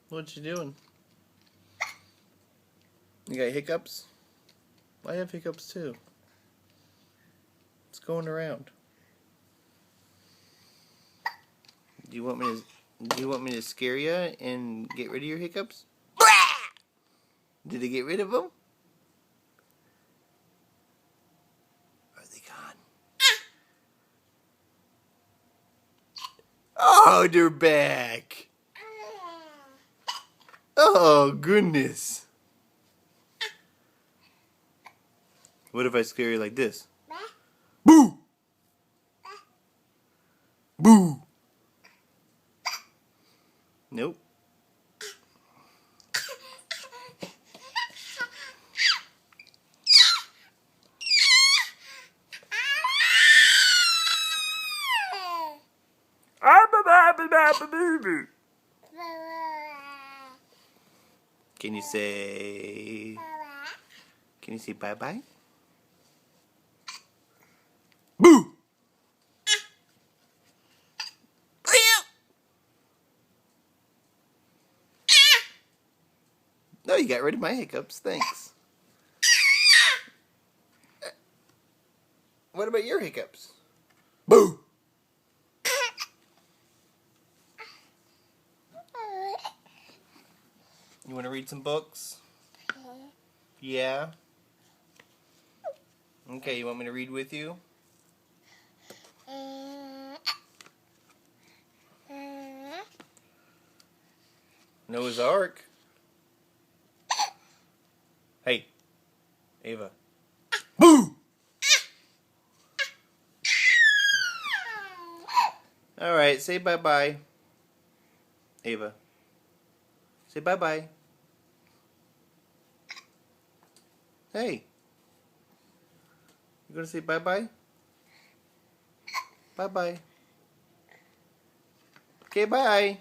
What you doing? You got hiccups? I have hiccups too. It's going around. Do you want me to scare you and get rid of your hiccups? Did I get rid of them? Are they gone? Oh, they're back. Oh, goodness. What if I scare you like this? Boo! Boo! Nope. Can you say bye-bye? Boo! No, you got rid of my hiccups. Thanks. What about your hiccups? Boo! You want to read some books? Yeah? Okay, you want me to read with you? Noah's Ark. Hey, Ava. Boo! Alright, say bye-bye. Ava. Say bye-bye. Hey. You gonna say bye-bye? Bye-bye. Okay, bye.